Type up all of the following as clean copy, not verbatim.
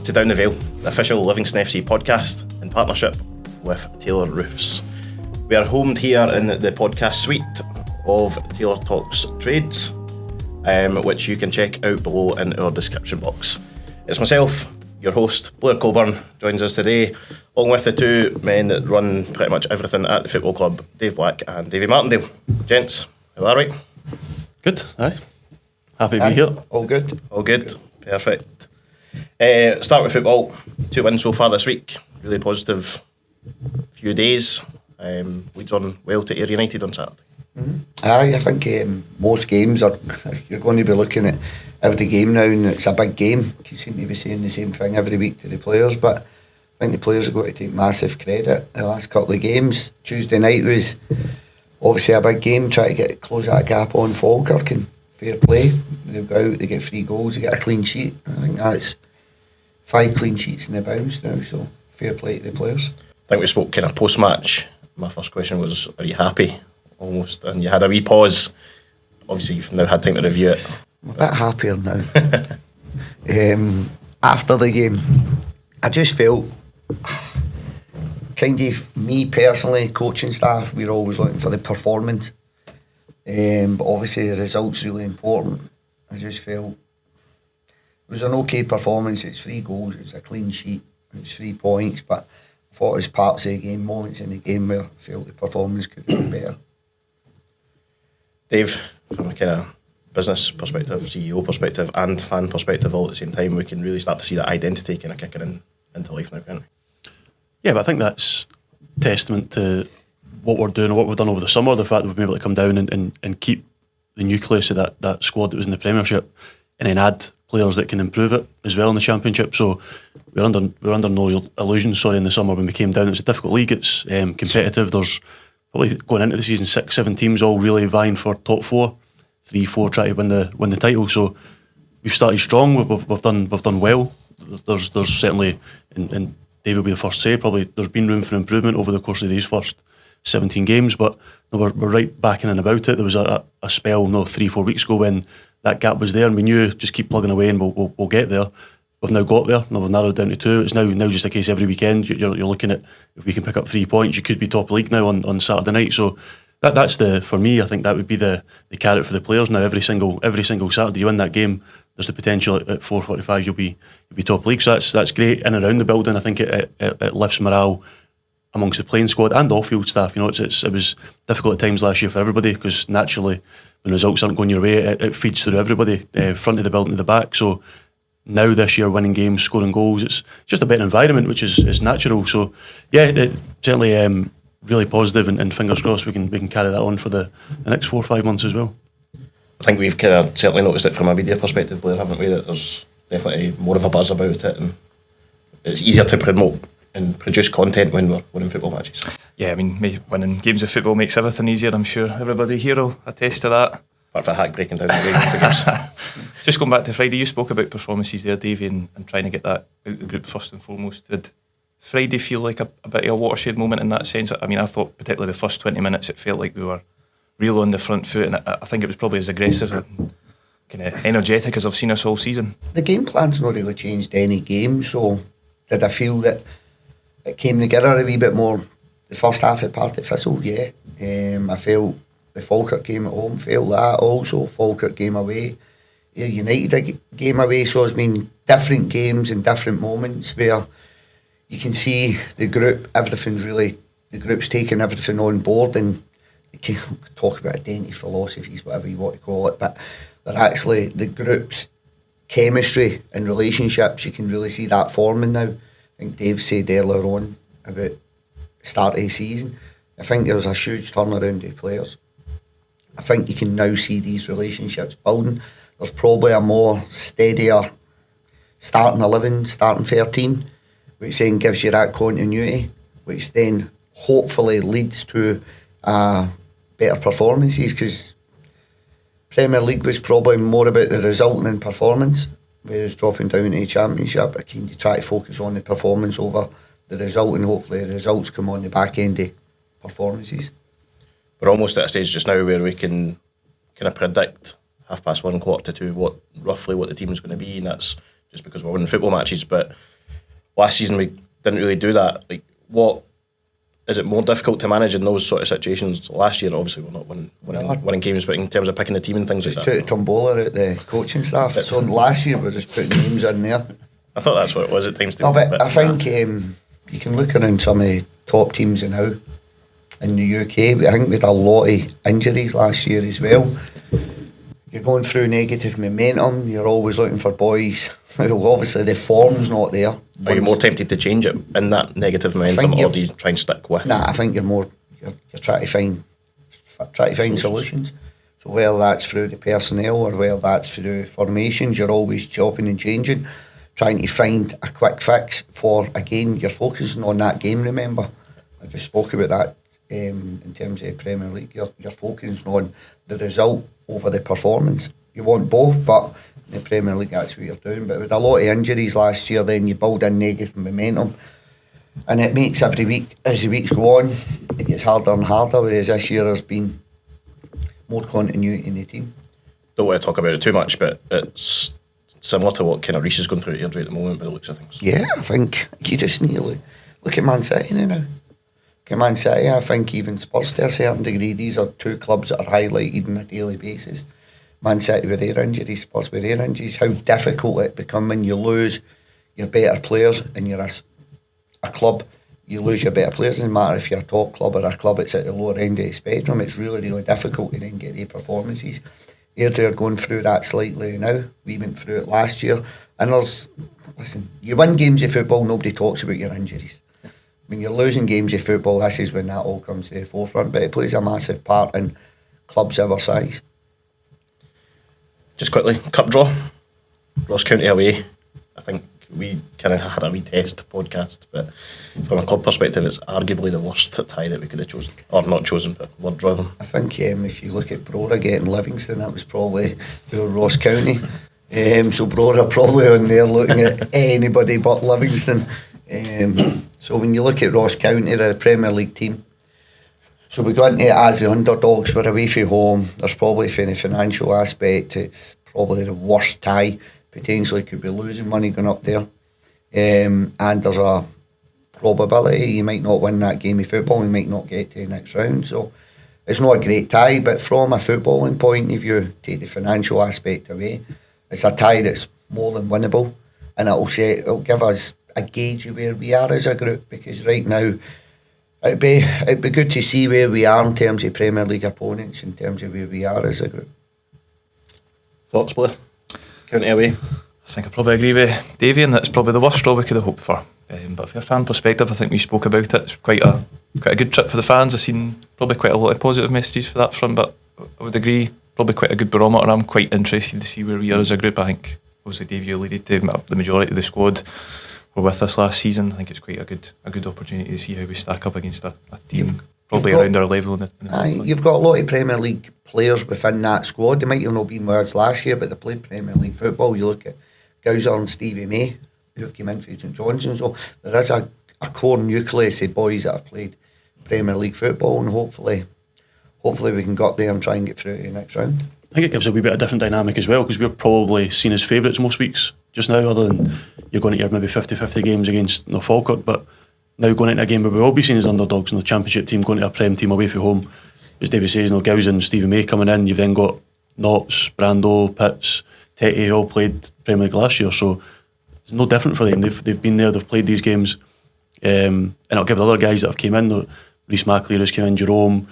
to Down the Vale, the official Livingston FC podcast in partnership with Taylor Roofs. We are homed here in the podcast suite of Taylor Talks Trades, which you can check out below in our description box. It's myself, your host, Blair Coburn, joins us today, along with the two men that run pretty much everything at the football club, Dave Black and Davey Martindale. Gents, how are we? Good, aye. Happy to be here. All good? All good. Perfect. Start with football. 2 wins so far this week. Really positive few days. Leads on well to Ayr United on Saturday. Mm-hmm. Aye, I think most games are, you're going to be looking at every game now, and it's a big game. You seem to be saying the same thing every week to the players, but I think the players are going to take massive credit the last couple of games. Tuesday night was obviously a big game, try to close that gap on Falkirk, and fair play. They go out, they get 3 goals, they get a clean sheet. I think that's 5 clean sheets in the bounce now, so fair play to the players. I think we spoke kind of post-match. My first question was, are you happy? Almost, and you had a wee pause. Obviously you've now had time to review it. I'm a bit happier now. After the game, I just felt kind of, me personally, coaching staff, we're always looking for the performance, but obviously the result's really important. I just felt it was an okay performance. It's 3 goals, it's a clean sheet, it's 3 points, but I thought it was parts of the game, moments in the game where I felt the performance could be better. Dave, from a kind of business perspective, CEO perspective and fan perspective all at the same time, we can really start to see that identity kind of kicking into life now, can't we? Yeah, but I think that's testament to what we're doing and what we've done over the summer, the fact that we've been able to come down and keep the nucleus of that squad that was in the Premiership and then add players that can improve it as well in the Championship. So we're under no illusions, in the summer when we came down. It's a difficult league, it's competitive. There's probably going into the season 6-7 teams all really vying for top 4, 3-4 try to win the title. So we've started strong. We've done well. There's certainly, and Dave will be the first to say, probably there's been room for improvement over the course of these first 17 games. But we're right back in and about it. There was a spell 3-4 weeks ago when that gap was there, and we knew just keep plugging away and we'll get there. We've now got there. Now we've narrowed down to 2. It's now just a case every weekend you're looking at, if we can pick up 3 points, you could be top of league now on Saturday night. So that's for me, I think that would be the carrot for the players now. Every single Saturday you win that game, there's the potential at 4:45 you'll be top league. So that's great in and around the building. I think it lifts morale amongst the playing squad and off-field staff. It was difficult at times last year for everybody because naturally when results aren't going your way, it feeds through everybody, front of the building to the back. So now this year, winning games, scoring goals, it's just a better environment, which is natural. So yeah, it certainly really positive, and fingers crossed we can carry that on for the next 4 or 5 months as well. I think we've kind of certainly noticed it from a media perspective, Blair, haven't we? That there's definitely more of a buzz about it, and it's easier to promote and produce content when we're winning football matches. Yeah, I mean, winning games of football makes everything easier. I'm sure everybody here will attest to that. Apart from hack breaking down the games. Just going back to Friday, you spoke about performances there, Davey, and trying to get that out the group first and foremost. Did Friday feel like a bit of a watershed moment in that sense? I mean, I thought particularly the first 20 minutes it felt like we were real on the front foot, and I think it was probably as aggressive and kind of energetic as I've seen us all season. The game plan's not really changed any game, so did I feel that it came together a wee bit more the first half of Partick Thistle? Yeah. I felt the Falkirk game at home, felt that also. Falkirk game away, United game away. So it's been different games and different moments where you can see the group, the group's taking everything on board, and they can talk about identity philosophies, whatever you want to call it, but they're actually the group's chemistry and relationships. You can really see that forming now. I think Dave said earlier on about the start of the season, I think there was a huge turnaround of players. I think you can now see these relationships building. There's probably a more steadier starting 11, starting 13, which then gives you that continuity, which then hopefully leads to better performances, because Premier League was probably more about the result than performance, whereas dropping down to the Championship, I can try to focus on the performance over the result, and hopefully the results come on the back end of performances. We're almost at a stage just now where we can kind of predict 1:30, 1:45 what the team's going to be, and that's just because we're winning football matches. But last season we didn't really do that. Like, what is it more difficult to manage in those sort of situations? Last year, obviously, we're not winning games, but in terms of picking the team and things like that. Just took a tombola out the coaching staff. So last year we're just putting names in there. I thought that's what it was at times. No, but I think you can look around some of the top teams now in the UK. I think we had a lot of injuries last year as well. You're going through negative momentum. You're always looking for boys. Well, obviously the form's not there. Are you more tempted to change it in that negative momentum, or do you try and stick with? Nah, I think you're trying to find solutions. So whether that's through the personnel or whether that's through formations, you're always chopping and changing, trying to find a quick fix for, again, you're focusing on that game, remember. I just spoke about that in terms of the Premier League. You're focusing on the result over the performance. You want both, but in the Premier League that's what you're doing. But with a lot of injuries last year, then you build in negative momentum, and it makes every week, as the weeks go on, it gets harder and harder, whereas this year there's been more continuity in the team. Don't want to talk about it too much, but it's similar to what kind of Reece is going through at Airdrie at the moment by the looks of things. Yeah, I think you just need to look at Man City now. Look at Man City, I think even Spurs to a certain degree, these are two clubs that are highlighted on a daily basis. Man City with their injuries, Spurs with their injuries, how difficult it becomes when you lose your better players and you're a club, you lose your better players. It doesn't matter if you're a top club or a club that's at the lower end of the spectrum, it's really, really difficult to then get the performances. Airdrie are going through that slightly now. We went through it last year. And you win games of football, nobody talks about your injuries. When you're losing games of football, this is when that all comes to the forefront, but it plays a massive part in clubs of our size. Just quickly, cup draw, Ross County away. I think we kind of had a wee test podcast, but from a club perspective, it's arguably the worst tie that we could have chosen, or not chosen, but word driven. I think if you look at Brora getting Livingston, that was probably Ross County. So Brora probably on there looking at anybody but Livingston. So when you look at Ross County, they're a Premier League team. So we go into it as the underdogs, we're away from home. There's probably, from the financial aspect, it's probably the worst tie. Potentially could be losing money going up there. And there's a probability you might not win that game of football, you might not get to the next round. So it's not a great tie, but from a footballing point of view, take the financial aspect away, it's a tie that's more than winnable, and it'll give us a gauge of where we are as a group, because right now it'd be good to see where we are in terms of Premier League opponents, in terms of where we are as a group. Thoughts, Blair? County away? I think I probably agree with Davey, and that's probably the worst draw we could have hoped for. But from a fan perspective, I think we spoke about it. It's quite a good trip for the fans. I've seen probably quite a lot of positive messages for that front, but I would agree, probably quite a good barometer. I'm quite interested to see where we are as a group. I think, obviously, Davey alluded to the majority of the squad were with us last season. I think it's quite a good opportunity to see how we stack up against a team probably around our level. You've got a lot of Premier League players within that squad. They might have not been with us last year, but they played Premier League football. You look at Gowser and Stevie May, who have come in for St Johnson. So there is a core nucleus of boys that have played Premier League football, and hopefully we can go up there and try and get through to the next round. I think it gives a wee bit of different dynamic as well, because we're probably seen as favourites most weeks just now, other than you're going to your maybe 50-50 games against Falkirk, but now going into a game where we'll all be seen as underdogs, and the Championship team going to a Prem team away from home, as David says, Gowser and Stephen May coming in. You've then got Notts, Brando, Pitts, Tetty, all played Premier League last year, so it's no different for them. They've been there, they've played these games, and it'll give the other guys that have came in, Rhys McAlear has come in, Jerome,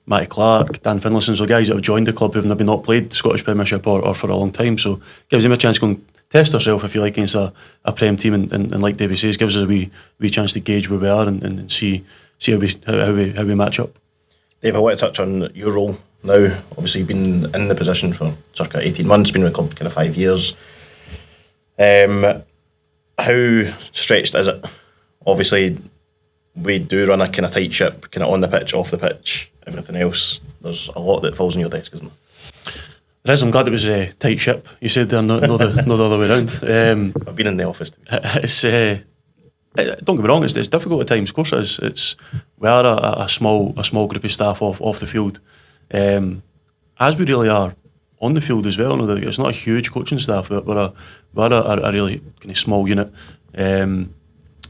Matty Clark, Dan Finlayson, so guys that have joined the club who've maybe not played the Scottish Premiership or for a long time, so gives them a chance to go and test ourselves, if you like, against a Prem team, and like David says, gives us a wee chance to gauge where we are and see how we match up. Dave, I want to touch on your role now. Obviously you've been in the position for circa 18 months, been with the club kind of 5 years. How stretched is it? Obviously we do run a kind of tight ship, kind of on the pitch, off the pitch, everything else. There's a lot that falls on your desk, isn't there? There is. I'm glad it was a tight ship. You said there, not the other way around. I've been in the office. It's don't get me wrong. It's difficult at times. Of course, it is. We are a small group of staff off the field, as we really are on the field as well. No, it's not a huge coaching staff, but we're a really kind of small unit,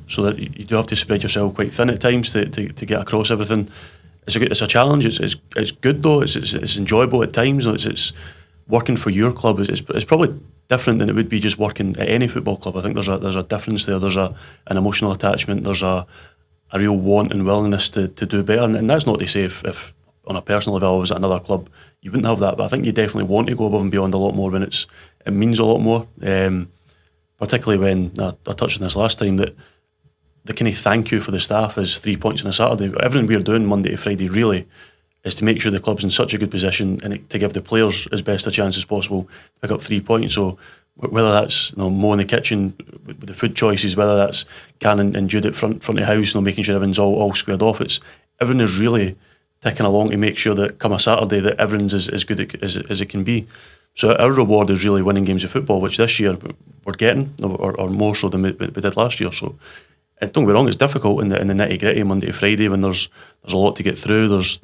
so that you do have to spread yourself quite thin at times to get across everything. It's a challenge. It's good though. It's enjoyable at times. It's working for your club. It's probably different than it would be just working at any football club. I think there's a difference there. There's an emotional attachment. There's a real want and willingness to do better. And that's not to say if on a personal level I was at another club, you wouldn't have that. But I think you definitely want to go above and beyond a lot more when it means a lot more. Particularly when I touched on this last time, that the kind of thank you for the staff is 3 points on a Saturday. Everything we're doing Monday to Friday really is to make sure the club's in such a good position and to give the players as best a chance as possible to pick up 3 points. So whether that's Mo in the kitchen with the food choices, whether that's Cannon and Jude at front of house, making sure everything's all squared off, everything is really ticking along to make sure that come a Saturday that everything's as good as it can be. So our reward is really winning games of football, which this year we're getting, or more so than we did last year. So don't get me wrong, it's difficult in the nitty gritty Monday to Friday when there's a lot to get through. There's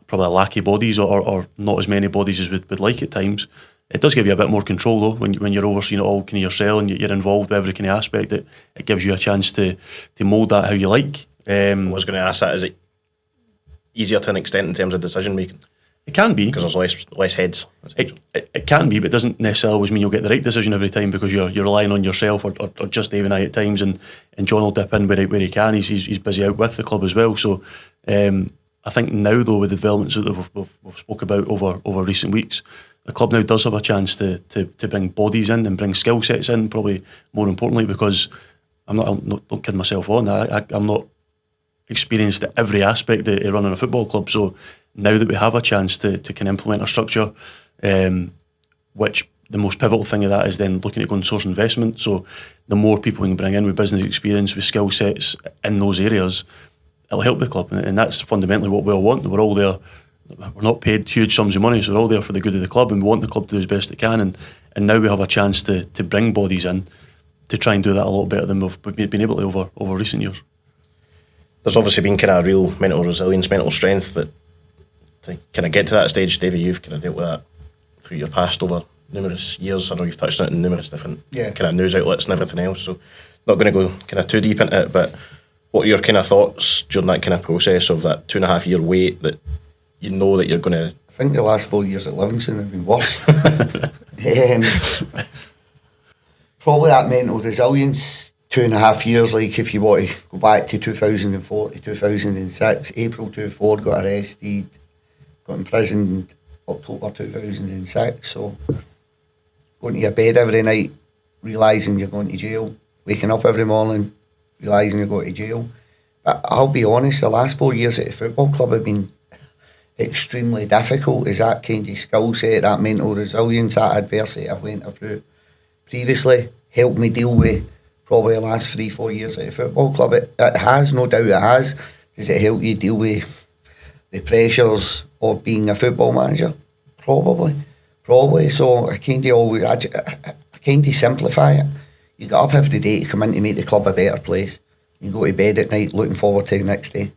probably a lack of bodies or not as many bodies as we'd like at times. It does give you a bit more control though when you're overseeing it all kind of yourself and you're involved with every kind of aspect. It gives you a chance to mould that how you like. I was going to ask that, is it easier to an extent in terms of decision making? It can be, because there's less heads. It can be, but it doesn't necessarily always mean you'll get the right decision every time, because you're relying on yourself or just Dave and I at times, and John will dip in where he can. He's busy out with the club as well. So I think now though, with the developments that we've spoke about over recent weeks, the club now does have a chance to bring bodies in and bring skill sets in. Probably more importantly, because don't kid myself on. I'm not experienced at every aspect of running a football club. So now that we have a chance to can implement a structure, which the most pivotal thing of that is then looking at going source investment. So the more people we can bring in with business experience, with skill sets in those areas, it'll help the club. And that's fundamentally what we all want. We're all there. We're not paid huge sums of money, so we're all there for the good of the club, and we want the club to do as best it can. And now we have a chance to bring bodies in to try and do that a lot better than we've been able to over recent years. There's obviously been kind of real mental resilience, mental strength that to kind of get to that stage. David, you've kind of dealt with that through your past over numerous years. I know you've touched on it in numerous different kind of news outlets and everything else, so not going to go kind of too deep into it, but what are your kind of thoughts during that kind of process of that 2.5 year wait that you know that you're going to... I think the last 4 years at Livingston have been worse. Probably that mental resilience, 2.5 years, like if you want to go back to 2004 to 2006, April 2004, got arrested, got imprisoned October 2006, so going to your bed every night, realising you're going to jail, waking up every morning, realising you're going to jail. But I'll be honest, the last 4 years at the football club have been extremely difficult. Is that kind of skill set, that mental resilience, that adversity I've went through previously helped me deal with probably the last 3-4 years at the football club? It has, no doubt it has. Does it help you deal with the pressures of being a football manager? Probably. So I kind of simplify it. You get up every day to come in to make the club a better place. You go to bed at night looking forward to the next day.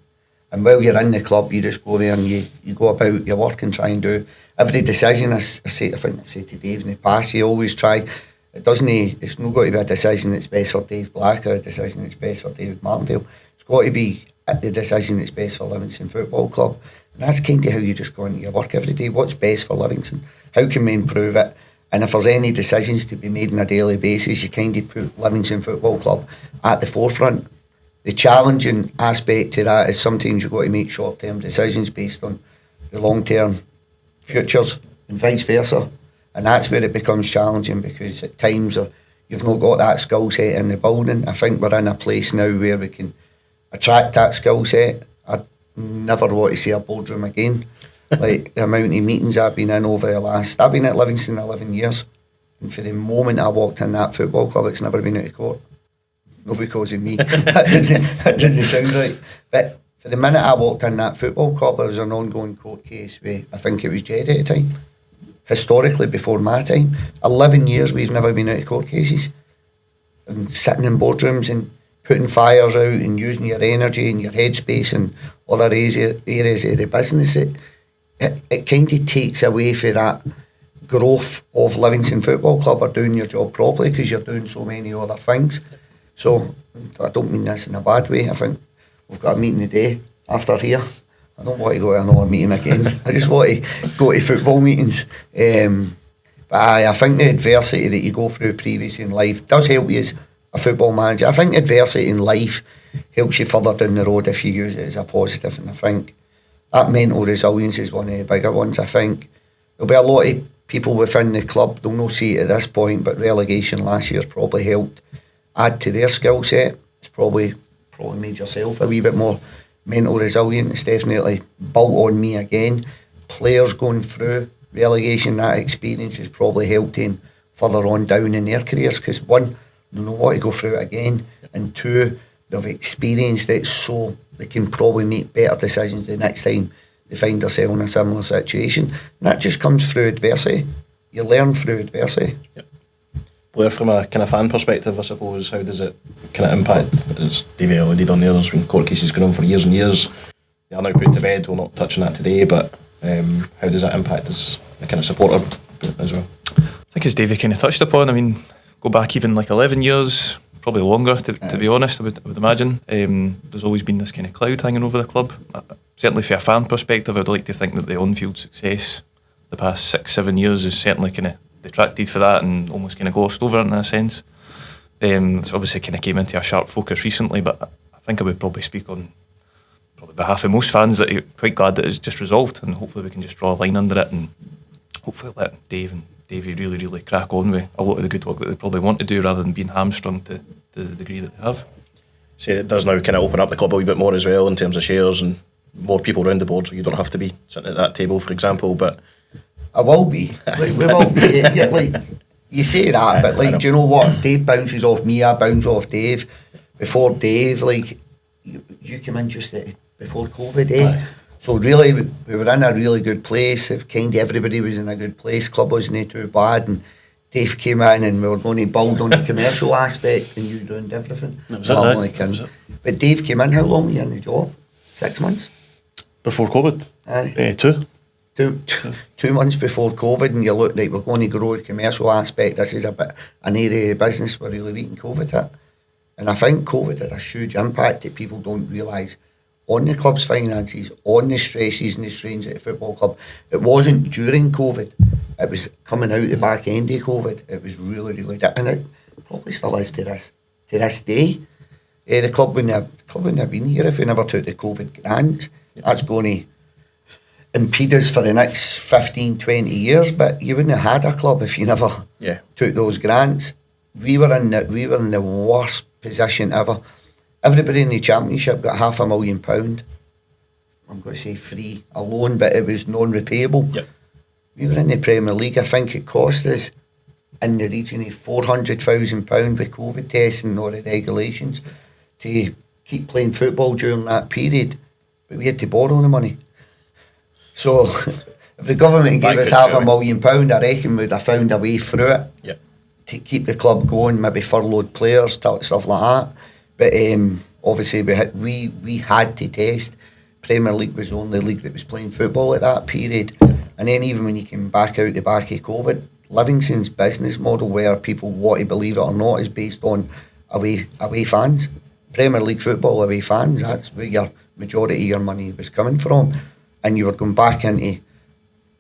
And while you're in the club, you just go there and you go about your work and try and do every decision. I think I've said to Dave in the past, you always try. It's not got to be a decision that's best for Dave Black or a decision that's best for David Martindale. It's got to be the decision that's best for Livingston Football Club. And that's kind of how you just go into your work every day. What's best for Livingston? How can we improve it? And if there's any decisions to be made on a daily basis, you kind of put Livingston Football Club at the forefront. The challenging aspect to that is sometimes you've got to make short-term decisions based on the long-term futures and vice versa. And that's where it becomes challenging, because at times you've not got that skill set in the building. I think we're in a place now where we can attract that skill set. I'd never want to see a boardroom again. Like the amount of meetings I've been in over I've been at Livingston 11 years. And for the moment I walked in that football club, it's never been out of court. Not because of me. that doesn't sound right. But for the minute I walked in that football club, there was an ongoing court case with, I think it was Jed at the time. Historically, before my time, 11 years we've never been out of court cases. And sitting in boardrooms and putting fires out and using your energy and your headspace and other areas of the business that it kind of takes away from that growth of Livingston Football Club or doing your job properly, because you're doing so many other things. So I don't mean this in a bad way. I think we've got a meeting today after here. I don't want to go to another meeting again. I just want to go to football meetings. But I think the adversity that you go through previously in life does help you as a football manager. I think adversity in life helps you further down the road if you use it as a positive, and I think that mental resilience is one of the bigger ones. I think there'll be a lot of people within the club, they'll not see it at this point, but relegation last year's probably helped add to their skill set. It's probably made yourself a wee bit more mental resilient. It's definitely built on me again. Players going through relegation, that experience has probably helped them further on down in their careers, because one, they don't want to go through it again, and two, they've experienced it so they can probably make better decisions the next time they find themselves in a similar situation. And that just comes through adversity. You learn through adversity. Yep. Blair, from a kind of fan perspective, I suppose, how does it kind of impact, as Davey alluded on there, there's been court cases going on for years and years. They are now put to bed, we'll not touch on that today, but how does that impact as a kind of supporter as well? I think as Davey kind of touched upon, I mean, go back even like 11 years, probably longer to be honest, I would imagine. There's always been this kind of cloud hanging over the club. Certainly from a fan perspective, I'd like to think that the on-field success the past 6-7 years is certainly kind of detracted for that and almost kind of glossed over in a sense. It's obviously kind of came into a sharp focus recently, but I think I would probably speak on behalf of most fans that are quite glad that it's just resolved, and hopefully we can just draw a line under it and hopefully let Dave and Davey really crack on with a lot of the good work that they probably want to do, rather than being hamstrung to the degree that they have. So it does now kind of open up the club a wee bit more as well in terms of shares and more people around the board, so you don't have to be sitting at that table, for example. But I will be. We will be. Yeah, like, you say that, but like, do you know what? Dave bounces off me, I bounce off Dave. Before Dave, like, you came in just before COVID, eh? Aye. So really, we were in a really good place. Kind of everybody was in a good place. Club wasn't too bad, and Dave came in, and we were going to build on the commercial aspect, and you ruined everything. That was it. But Dave came in. How long were you in the job? 6 months before COVID. Aye. 2 months before COVID, and you look like we're going to grow the commercial aspect. This is a bit an area of business we're really beating COVID at, and I think COVID had a huge impact that people don't realise on the club's finances, on the stresses and the strains at the football club. It wasn't during COVID, it was coming out the back end of COVID. It was really and it probably still is to this day. The club wouldn't have been here if we never took the COVID grants. That's going to impede us for the next 15-20 years, but you wouldn't have had a club if you never took those grants. We were in the worst position ever. Everybody in the Championship got £500,000. I'm going to say free, a loan, but it was non-repayable. Yep. We were in the Premier League. I think it cost us in the region of £400,000 with COVID tests and all the regulations to keep playing football during that period. But we had to borrow the money. So if the government gave us £500,000, I reckon we'd have found a way through it to keep the club going, maybe furloughed players, stuff like that. But obviously we had to test. Premier League was the only league that was playing football at that period. And then even when you came back out the back of COVID, Livingston's business model, where people want to believe it or not, is based on away fans. Premier League football, away fans, that's where your majority of your money was coming from. And you were going back into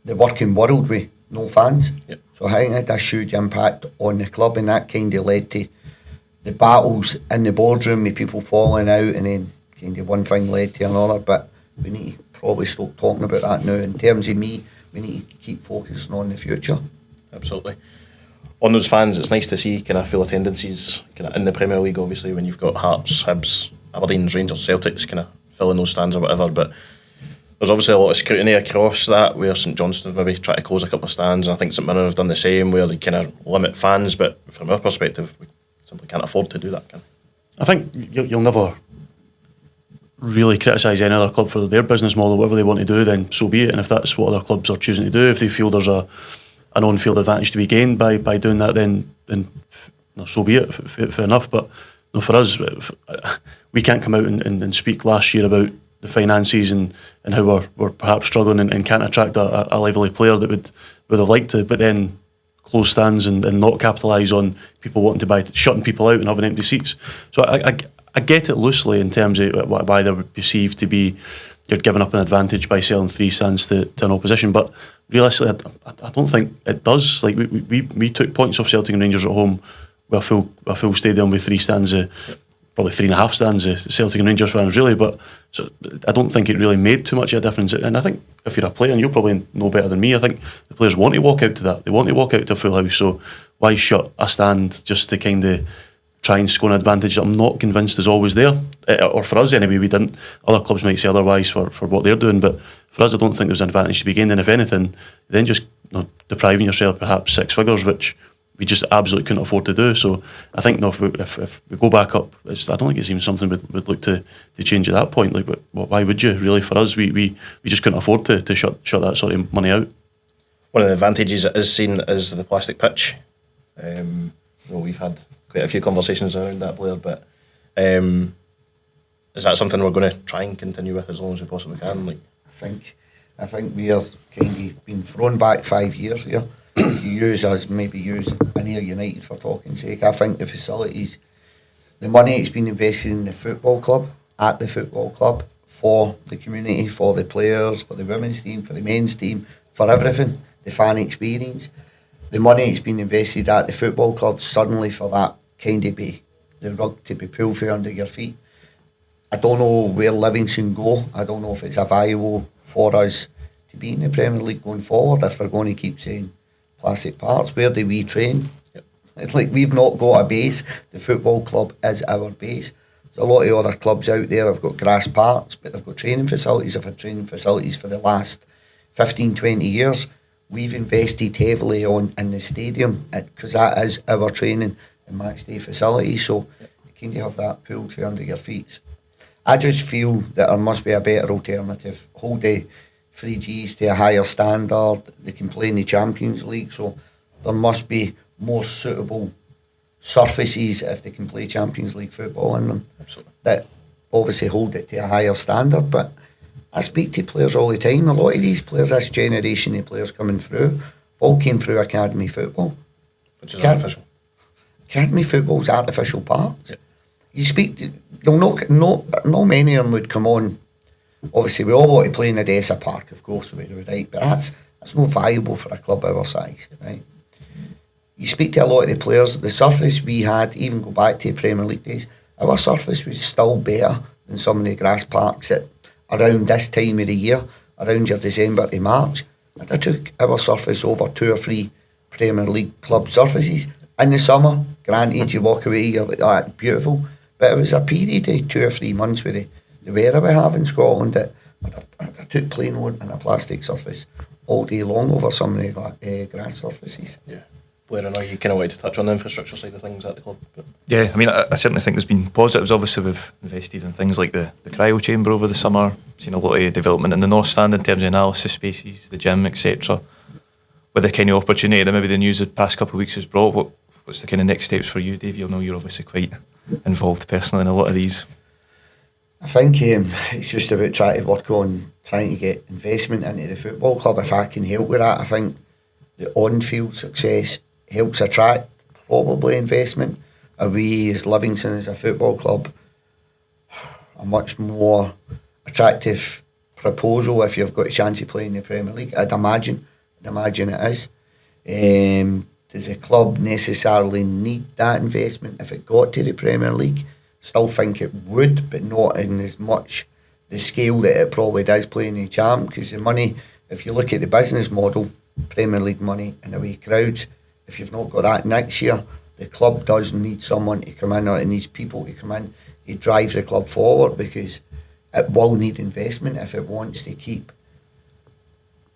the working world with no fans. Yep. So I think it had a huge impact on the club, and that kind of led to the battles in the boardroom with people falling out, and then kind of one thing led to another. But we need to probably stop talking about that now. In terms of me, we need to keep focusing on the future. Absolutely. On those fans, it's nice to see kind of full attendances kind of in the Premier League, obviously, when you've got Hearts, Hibs, Aberdeen, Rangers, Celtics kind of filling those stands or whatever. But there's obviously a lot of scrutiny across that, where St Johnstone have maybe tried to close a couple of stands, and I think St Mirren have done the same, where they kind of limit fans. But from our perspective, we simply can't afford to do that, can we? I think you'll never really criticise any other club for their business model. Whatever they want to do, then so be it. And if that's what other clubs are choosing to do, if they feel there's an on-field advantage to be gained by doing that, then so be it. Fair enough. But for us, we can't come out and speak last year about the finances and how we're perhaps struggling and can't attract a lively player that would have liked to, but then close stands and not capitalise on people wanting to buy, shutting people out and having empty seats. So I get it loosely in terms of why they would perceived to be you're giving up an advantage by selling 3 stands to an opposition, but realistically I don't think it does. Like we took points off Celtic and Rangers at home with a full stadium with 3 stands, probably 3.5 stands, Celtic and Rangers fans really, but so I don't think it really made too much of a difference. And I think if you're a player, and you'll probably know better than me, I think the players want to walk out to that. They want to walk out to a full house, so why shut a stand just to kind of try and score an advantage that I'm not convinced is always there? Or for us anyway, we didn't. Other clubs might say otherwise for what they're doing, but for us I don't think there's an advantage to be gained, and if anything, then just depriving yourself perhaps 6 figures, which we just absolutely couldn't afford to do. So I think if we go back up, I don't think it's even something we'd look to change at that point. Like, why would you really? For us, we just couldn't afford to shut that sort of money out. One of the advantages that is seen is the plastic pitch. We've had quite a few conversations around that, Blair, but is that something we're going to try and continue with as long as we possibly can? Like, I think we are kind of been thrown back 5 years here. Use an Ayr United for talking sake. I think the facilities, the money that's been invested in the football club, at the football club, for the community, for the players, for the women's team, for the men's team, for everything, the fan experience, the money that's been invested at the football club, suddenly for that kind of be the rug to be pulled from under your feet. I don't know where Livingston go. I don't know if it's a viable for us to be in the Premier League going forward if they're going to keep saying plastic parts. Where do we train? Yep. It's like we've not got a base. The football club is our base. There's a lot of other clubs out there have got grass parks, but they've got training facilities. I've had training facilities for the last 15, 20 years. We've invested heavily in the stadium because that is our training and match day facility. So you can have that pulled from under your feet. I just feel that there must be a better alternative. Hold the 3Gs to a higher standard. They can play in the Champions League, so there must be more suitable surfaces if they can play Champions League football in them. Absolutely. That obviously hold it to a higher standard. But I speak to players all the time. A lot of these players, this generation of players coming through, all came through academy football. Which is artificial. Academy football's artificial parts. Yep. You speak to, no many of them would come on. Obviously, we all want to play in Odessa Park, of course, right? But that's not viable for a club our size, right? You speak to a lot of the players, the surface we had, even go back to the Premier League days, our surface was still better than some of the grass parks at around this time of the year, around your December to March. But I took our surface over 2 or 3 Premier League club surfaces. In the summer, granted, you walk away, you're like, oh, beautiful. But it was a period of 2 or 3 months with the weather we have in Scotland that I took playing on a plastic surface all day long over some of the grass surfaces. Yeah. Blair, I know you kind of wanted to touch on the infrastructure side of things at the club. But. Yeah, I mean, I certainly think there's been positives. Obviously, we've invested in things like the cryo chamber over the summer. Seen a lot of development in the North Stand in terms of analysis spaces, the gym, etc. With the kind of opportunity that maybe the news the past couple of weeks has brought, what's the kind of next steps for you, Dave? You'll know you're obviously quite involved personally in a lot of these. I think it's just about trying to get investment into the football club. If I can help with that, I think the on-field success helps attract probably investment. We as Livingston as a football club, a much more attractive proposal if you've got a chance to play in the Premier League. I'd imagine it is. Does the club necessarily need that investment if it got to the Premier League? Still think it would, but not in as much the scale that it probably does play in the Champ, because the money, if you look at the business model, Premier League money and away crowds, if you've not got that next year, the club does need someone to come in, or it needs people to come in to drive the club forward, because it will need investment if it wants to keep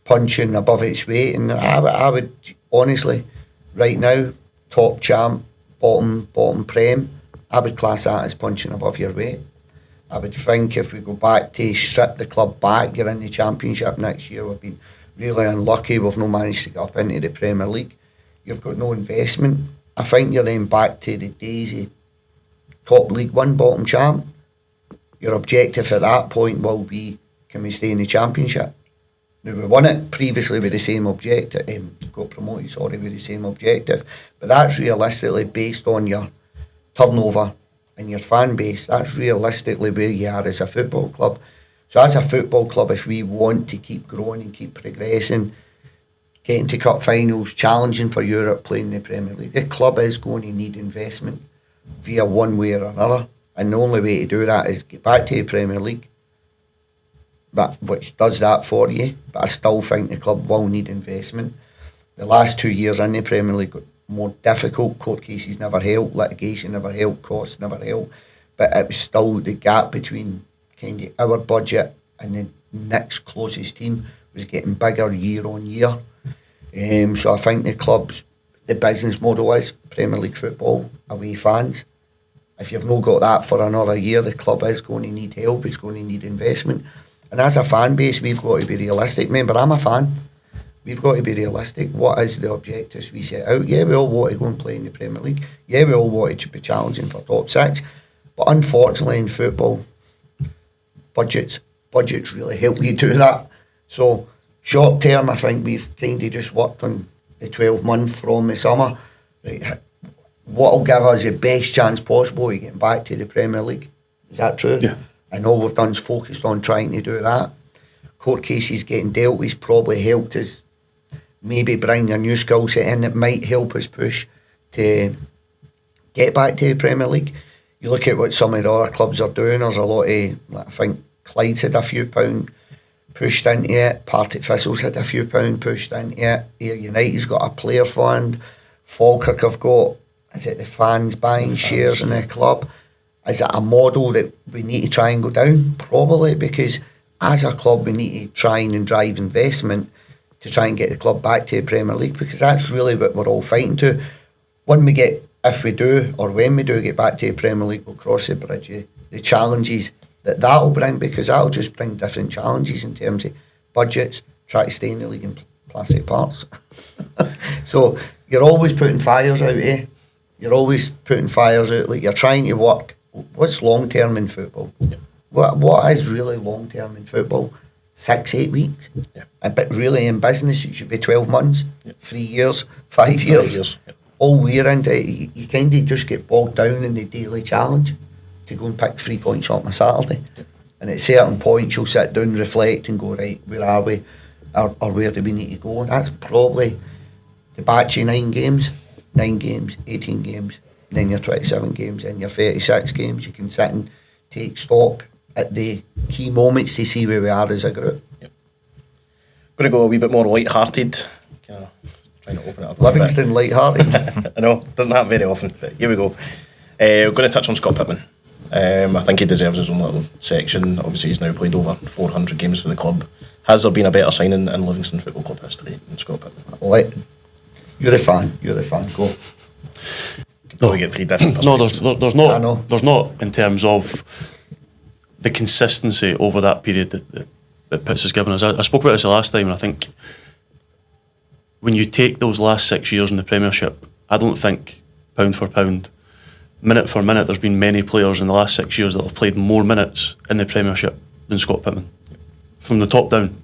punching above its weight. And I would honestly, right now, top Champ, bottom Prem, I would class that as punching above your weight. I would think if we go back to strip the club back, you're in the Championship next year. We've been really unlucky. We've not managed to get up into the Premier League. You've got no investment. I think you're then back to the days of top League One, bottom Champ. your objective at that point will be, can we stay in the Championship? Now, we won it previously with the same objective, got promoted, with the same objective, but that's realistically based on your turnover and your fan base. That's realistically where you are as a football club. So as a football club, if we want to keep growing and keep progressing, getting to cup finals, challenging for Europe, playing the Premier League, the club is going to need investment via one way or another. And the only way to do that is get back to the Premier League, which does that for you. But I still think the club will need investment. The last 2 years in the Premier League got more difficult. Court cases never helped, litigation never helped, costs never helped. But it was still the gap between kind of our budget and the next closest team was getting bigger year on year. So I think the business model is Premier League football, away fans. If you've not got that for another year, the club is going to need help, it's going to need investment. And as a fan base, we've got to be realistic. Remember, I'm a fan. We've got to be realistic. What is the objectives we set out? Yeah, we all want to go and play in the Premier League. Yeah, we all want to be challenging for top six. But unfortunately in football, budgets really help you do that. So short term, I think we've kind of just worked on the 12-month from the summer. Right, what will give us the best chance possible of getting back to the Premier League? Is that true? Yeah. And all we've done is focused on trying to do that. Court cases getting dealt with probably helped us maybe bring a new skill set in that might help us push to get back to the Premier League. You look at what some of the other clubs are doing, there's a lot of, I think Clyde's had a few pound pushed into it, Partick Thistle's had a few pound pushed into it, Ayr United's got a player fund, Falkirk have got, is it the fans buying shares in their club? Is it a model that we need to try and go down? Probably, because as a club we need to try and drive investment to try and get the club back to the Premier League, because that's really what we're all fighting to. If we do, or when we do get back to the Premier League, we'll cross the bridge. The challenges that will bring, because that'll just bring different challenges in terms of budgets, try to stay in the league in plastic parts. So you're always putting fires out here. You're always putting fires out, like you're trying to work. What's long term in football? Yeah. What is really long term in football? 6-8 weeks. Yeah. But really in business it should be 12 months, Yeah. 3 years, 5 years. 5 years. Yeah. All we're into it, you kind of just get bogged down in the daily challenge to go and pick 3 points up on a Saturday. Yeah. And at certain points you'll sit down, reflect and go, right, where are we? Or where do we need to go? And that's probably the batch of 9 games, 18 games, then your 27 games, then your 36 games. You can sit and take stock at the key moments to see where we are as a group. Yep. Going to go a wee bit more light-hearted. Trying to open it up. Livingston light-hearted. I know, doesn't happen very often, but here we go. We're going to touch on Scott Pittman. I think he deserves his own little section. Obviously, he's now played over 400 games for the club. Has there been a better signing in Livingston Football Club history than Scott Pittman? You're a fan. Go. Could probably get 3 different No, perspectives. there's not. There's not in terms of the consistency over that period that Pitts has given us. I spoke about this the last time, and I think when you take those last 6 years in the Premiership, I don't think pound for pound, minute for minute, there's been many players in the last 6 years that have played more minutes in the Premiership than Scott Pittman. From the top down.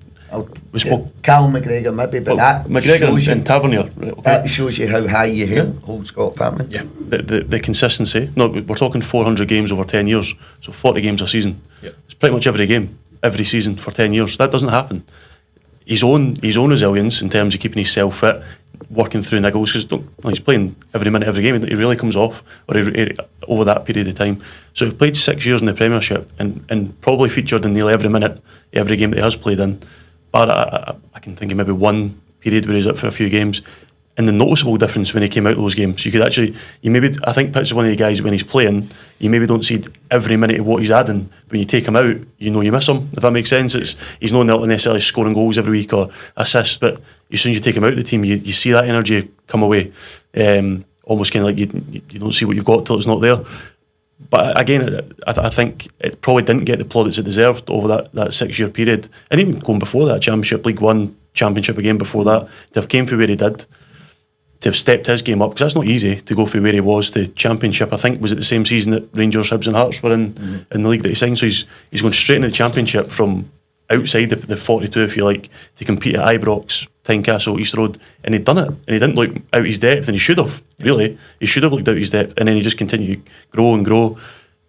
We spoke Cal McGregor maybe, but that McGregor shows and you, Tavernier. Right, okay. that shows you how high you hold Scott Pittman. Yeah. The consistency. No, we're talking 400 games over 10 years, so 40 games a season. Yeah. It's pretty much every game, every season for 10 years. That doesn't happen. His own resilience in terms of keeping himself fit, working through niggles, because he's playing every minute, every game. He really comes off over that period of time. So he's played 6 years in the Premiership and probably featured in nearly every minute, every game that he has played in. But I can think of maybe one period where he was up for a few games, and the noticeable difference when he came out of those games, you could actually, I think Pitts is one of the guys when he's playing, you maybe don't see every minute of what he's adding. When you take him out, you know you miss him, if that makes sense. He's not necessarily scoring goals every week or assists, but as soon as you take him out of the team, you see that energy come away. Almost kind of like you don't see what you've got till it's not there. But again, I think it probably didn't get the plaudits it deserved over that 6 year period, and even going before that, Championship, League One, Championship again before that, to have came from where he did. to have stepped his game up, because that's not easy to go from where he was to Championship. I think was it the same season that Rangers, Hibs and Hearts were in the league that he signed. So he's going straight into the Championship from outside the 42, if you like, to compete at Ibrox, Tynecastle, East Road, and he'd done it, and he didn't look out his depth, and he should have, really. He should have looked out his depth, and then he just continued to grow and grow.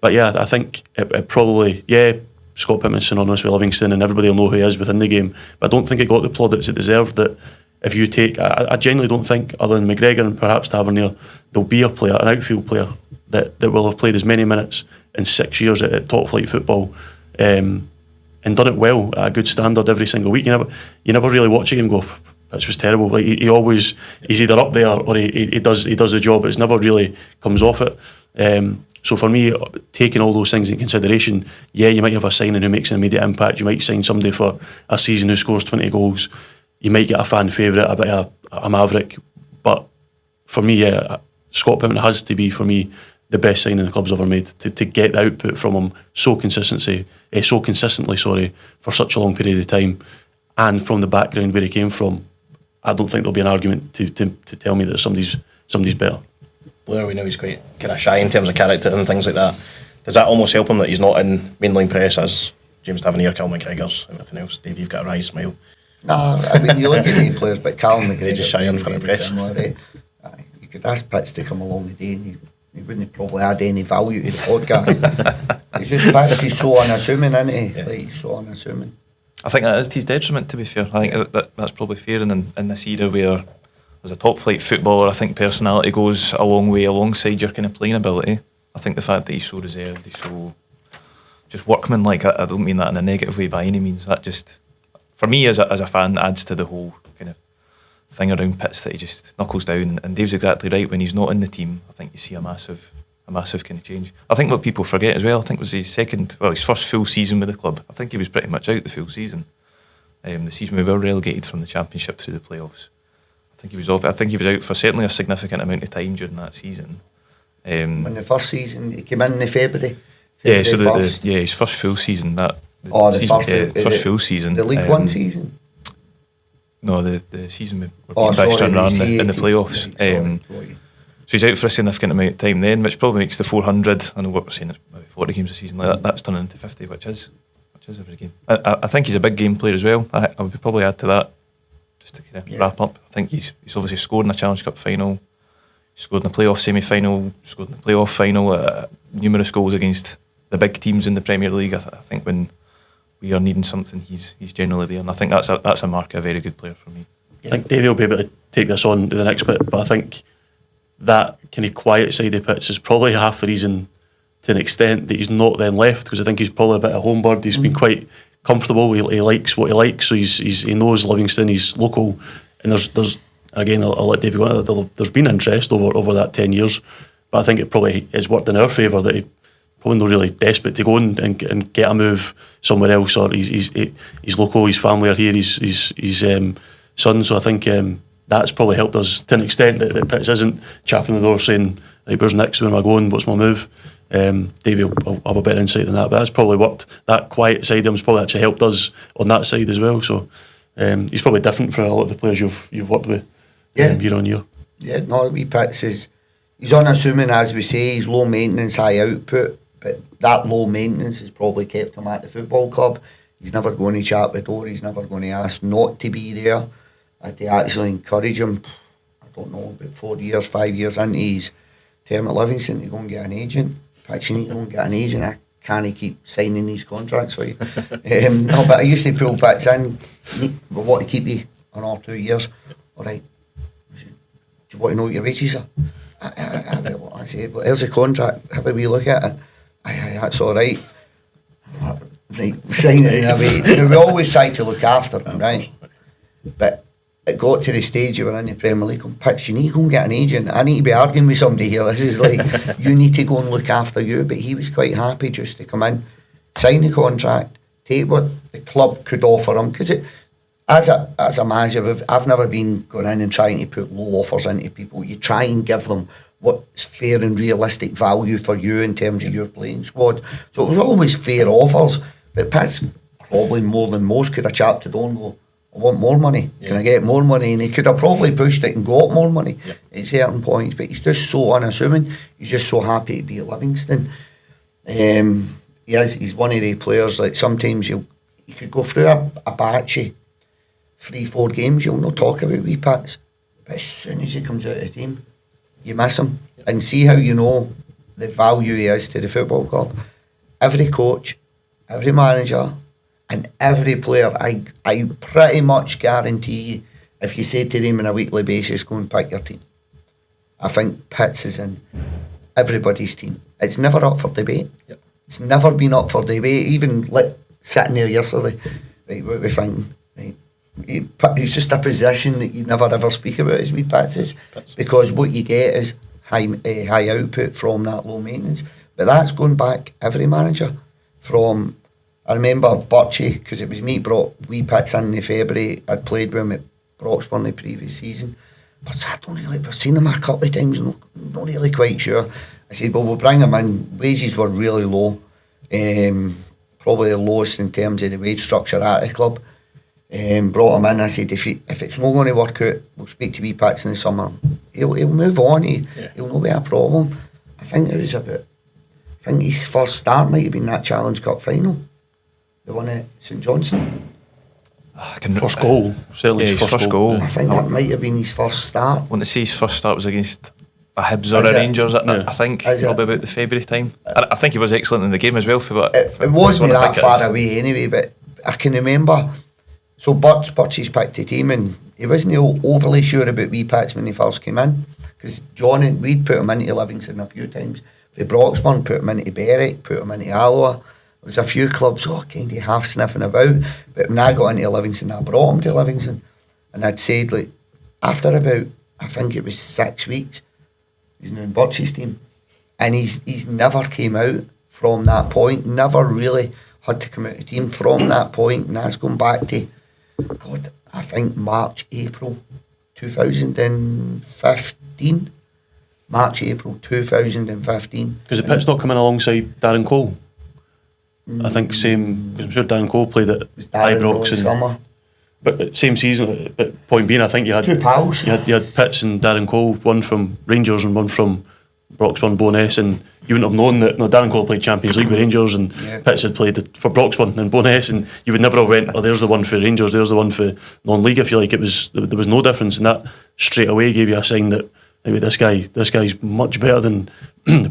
But yeah, I think it probably, Scott Pittman's synonymous with Livingston, and everybody will know who he is within the game, but I don't think it got the plaudits it deserved. That if you take, I genuinely don't think, other than McGregor and perhaps Tavernier, there'll be a player, an outfield player, that will have played as many minutes in 6 years at top flight football, and done it well at a good standard every single week. You never really watch him go, that was terrible. Like he always, he's either up there or he does the job. It's never really comes off it. So for me, taking all those things into consideration, you might have a signing who makes an immediate impact. You might sign somebody for a season who scores 20 goals. You might get a fan favourite, a bit of a maverick. But for me, Scott Pittman has to be, for me, the best signing the club's ever made, to get the output from him so consistently, for such a long period of time, and from the background where he came from. I don't think there'll be an argument to tell me that somebody's better. Blair, we know he's quite kind of shy in terms of character and things like that. Does that almost help him that he's not in mainline press as James Tavernier, Cal McGregor's, everything else? Dave, you've got a wry smile. Nah, I mean, you look at the players, but Cal McGregor just shy in front of press. You could ask Pitts to come along today, and he wouldn't probably add any value to the podcast. He's just back if he's so unassuming, isn't he? Yeah. Like, he's so unassuming. I think that is to his detriment, to be fair. I think that's probably fair in this era where, as a top flight footballer, I think personality goes a long way alongside your kind of playing ability. I think the fact that he's so reserved, he's so just workmanlike, I don't mean that in a negative way by any means. That just, for me as a fan, adds to the whole kind of thing around Pitts, that he just knuckles down. And Dave's exactly right, when he's not in the team, I think you see a massive kind of change. I think what people forget as well, I think it was his first full season with the club. I think he was pretty much out the full season. The season we were relegated from the Championship through the playoffs. I think he was off. I think he was out for certainly a significant amount of time during that season. When the first season, he came in February. Yeah, so his first full season. First full season. The League One season. No, the season we were being bashed around in the playoffs. So he's out for a significant amount of time then, which probably makes the 400. I know what we're saying, it's maybe 40 games a season like that. That's turning into 50, which is every game. I think he's a big game player as well. I would probably add to that, just to kind of wrap up. I think he's obviously scored in a Challenge Cup final, scored in the playoff semi-final, scored in the playoff final, numerous goals against the big teams in the Premier League. I think when we are needing something, he's generally there, and I think that's a mark of a very good player for me. I think Davey will be able to take this on to the next bit, but I think that kind of quiet side of Pitts is probably half the reason, to an extent, that he's not then left, because I think he's probably a bit of a home bird. He's been quite comfortable. He likes what he likes, so he knows Livingston. He's local, and there's again, I'll let Davey go on it. There's been interest over that 10 years, but I think it probably has worked in our favour that he probably not really desperate to go and get a move somewhere else, or he's local, his family are here, his son. So I think that's probably helped us to an extent, that Pitts isn't chapping the door saying, right, where's next, where am I going, what's my move? Davey will have a better insight than that, but that's probably worked. That quiet side of him's probably actually helped us on that side as well. So he's probably different for a lot of the players you've worked with year on year. Yeah, no, wee Pitts he's unassuming, as we say. He's low maintenance, high output, but that low maintenance has probably kept him at the football club. He's never going to chat the door, he's never going to ask not to be there. I'd actually encourage him, I don't know, about 5 years into his term at Livingston, to go and get an agent. Actually, you don't get an agent, I can't keep signing these contracts for you. No, but I used to pull Pitts in, we want to keep you another 2 years. All right, do you want to know what your wages are? I say, well, here's the contract, have a wee look at it. That's all right. Like, sign it in a way. We always try to look after them, right? But it got to the stage you were in the Premier League on Pitch, you need to go and get an agent. I need to be arguing with somebody here. This is like, you need to go and look after you. But he was quite happy just to come in, sign the contract, take what the club could offer him. Because as a manager, I've never been going in and trying to put low offers into people. You try and give them what's fair and realistic value for you in terms of your playing squad. So it was always fair offers. But Pitts, probably more than most, could have chapped it on and go, I want more money. Yeah. Can I get more money? And he could have probably pushed it and got more money Yeah. at certain points, but he's just so unassuming. He's just so happy to be at Livingston. He's one of the players, like sometimes you could go through a batch of 3-4 games, you'll not talk about wee Pats, but as soon as he comes out of the team, you miss him. And see how you know the value he is to the football club. Every coach, every manager, and every player, I pretty much guarantee you, if you say to them on a weekly basis, go and pick your team, I think Pitts is in everybody's team. It's never up for debate. Yep. It's never been up for debate. Even sitting there yesterday, right, what we thinking? Right, it's just a position that you never ever speak about as wee Pitts, because what you get is high output from that low maintenance. But that's going back every manager. From, I remember Birchie, because it was me brought wee Pitts in February. I'd played with him at Broxburn the previous season, but I don't really, we've seen him a couple of times, not really quite sure. I said, well, we'll bring him in. Wages were really low, probably the lowest in terms of the wage structure at the club. Brought him in. I said, if it's not going to work out, we'll speak to wee Pitts in the summer. He'll move on. He'll not be a problem. I think it was about, I think his first start might have been that Challenge Cup final, the one at St Johnstone. First goal, certainly his his first goal. I think that might have been his first start. I want to say his first start was against a Hibs or Is a it? Rangers, Yeah. I think, Is probably it? about the February time. I think he was excellent in the game as well. It wasn't that far away anyway, but I can remember. So Butchie's picked the team, and he wasn't overly sure about wee Pitts when he first came in, because John and we'd put him into Livingston a few times. For Broxburn, put him into Berwick, put him into Alloa. There was a few clubs kind of half sniffing about, but when I got into Livingston, I brought him to Livingston, and I'd said, like, after about, I think it was 6 weeks, he's now in Butchie's team, and he's never came out from that point, never really had to come out of the team from that point, and that's going back to, God, I think April 2015. April 2015. Because the Pitt's not coming alongside Darren Cole. I think same, because I'm sure Darren Cole played at Ibrox and summer. but same season. But point being, I think you had Two pals. You had Pitts and Darren Cole, one from Rangers and one from Broxburn Bo'ness, and you wouldn't have known that. No, Darren Cole played Champions League with Rangers, and Pitts had played for Broxburn and Bo'ness, and you would never have went, oh, there's the one for Rangers, there's the one for non-league. If you like, there was no difference, and that straight away gave you a sign that maybe this guy's much better than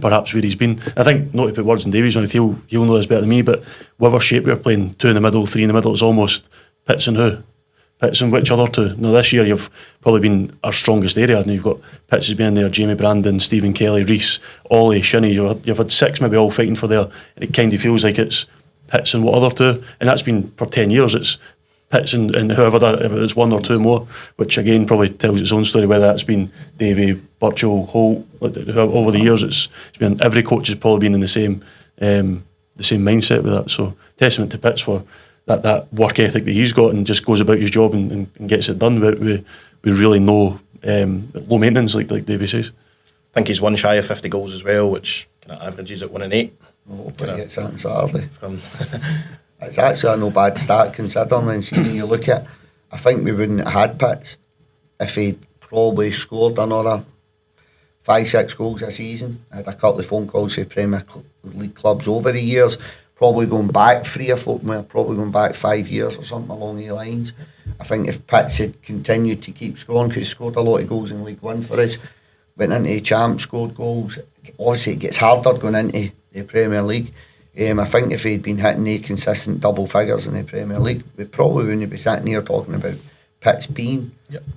perhaps where he's been. I think, not to put words in Davies' mouth, he'll know this better than me, but whatever shape we were playing, 2 in the middle, 3 in the middle, it's almost Pitts and who? Pitts and which other two? Now this year you've probably been our strongest area. Now you've got Pitts has been in there, Jamie Brandon, Stephen Kelly, Reese, Ollie, Shinnie. You've had 6 maybe all fighting for there, and it kind of feels like it's Pitts and what other two, and that's been for 10 years. It's Pitts and whoever that, if it's 1 or 2 more, which again probably tells its own story, whether that's been Davey, Burchell, Holt. Over the years it's been, every coach has probably been in the same mindset with that. So testament to Pitts for that work ethic that he's got, and just goes about his job and gets it done with really no low maintenance, like Davey says. I think he's one shy of 50 goals as well, which kind of averages at 1 in 8. Hopefully he gets that on Saturday. From It's actually a no bad start considering, and see when you look at, I think we wouldn't have had Pitts if he'd probably scored another 5-6 goals a season. I had a couple of phone calls to Premier League clubs over the years, probably going back 3 or 4, probably going back 5 years or something along the lines. I think if Pitts had continued to keep scoring, because he scored a lot of goals in League One for us, went into the Champ, scored goals. Obviously it gets harder going into the Premier League. I think if he'd been hitting the consistent double figures in the Premier League, we probably wouldn't be sitting here talking about Pitts being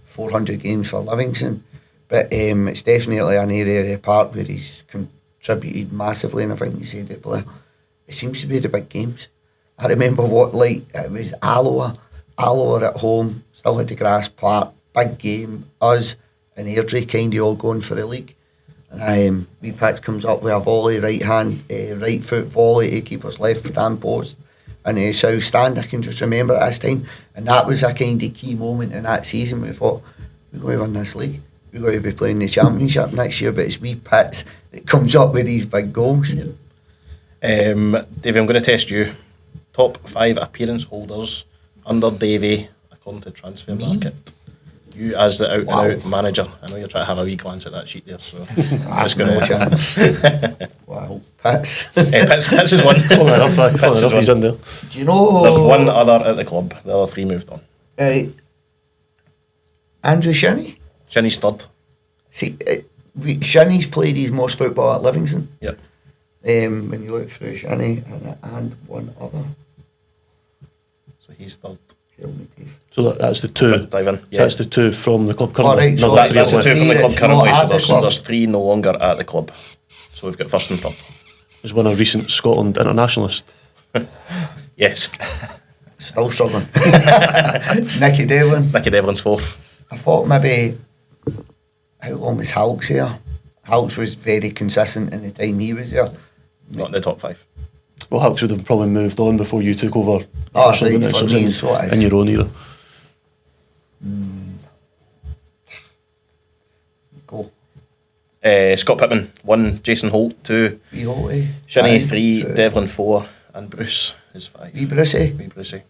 400 games for Livingston. But it's definitely an area of the park where he's contributed massively, and I think you said it, Blair. It seems to be the big games. I remember it was Alloa at home, still had the grass park, big game, us and Airdrie kind of all going for the league. And wee Pitts comes up with a volley, right foot volley to keeper's left hand post in the south stand. I can just remember at this time, and that was a kind of key moment in that season. We thought, we're going to win this league, we're going to be playing the Championship next year, but it's wee Pitts that comes up with these big goals. Davey, I'm going to test you. Top 5 appearance holders under Davey haunted transfer market? You as the out and out manager. I know you're trying to have a wee glance at that sheet there, so I'm just going no to chance. Wow, Pitts. Pitts is one. Funnily enough, he's in there. Do you know? There's one other at the club. The other three moved on. Andrew Shinnie. Shinnie's third. See, Shinnie's played his most football at Livingston. Yep. When you look through Shinnie and one other. So he's third. Help me, Dave. So that's the two. Dive in. So that's the two from the club Alright, currently. so Not the That's the three two from the club It's currently. not So at the club. there's three no longer at the club. So we've got first and third. was one a recent Scotland internationalist. Yes. Still struggling. Nicky Devlin. Nicky Devlin's fourth. I thought maybe, how long was Halks there? Halks was very consistent in the time he was there. Not in the top five. Well, Hawks would have probably moved on before you took over. Oh, officially, right, wouldn't it? for So me, in, so it is. in your own era. Go. Scott Pittman, 1. Jason Holt, 2. Wee Holty. Shinnie, Aye, 3. so- Devlin, 4. And Bruce is 5. Wee Brucey. Wee Brucey.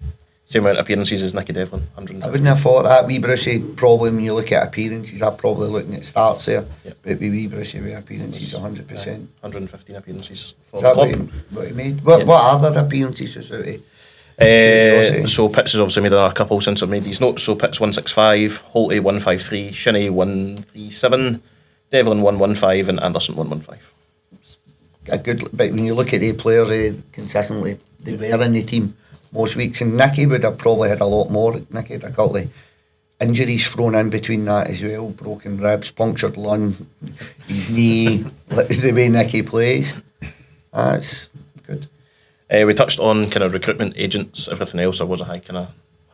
Same amount of appearances as Nicky Devlin, 150. I wouldn't have thought that. Wee Brucey, probably when you look at appearances, I'm probably looking at starts there. Yep. But with Wee Brucey, with appearances, 100%. 115 appearances for Is the that club. what he made? What, Yeah. what other appearances was out of? So Pitts has obviously made a couple since I've made these notes. So Pitts 165, Holty 153, Shinnie 137, Devlin 115, and Anderson 115. A good, but when you look at the players, consistently they were in the team most weeks, and Nicky would have probably had a lot more. Nicky had a couple of injuries thrown in between that as well, broken ribs, punctured lung, his knee, the way Nicky plays. That's good. We touched on kind of recruitment agents, everything else. There was a high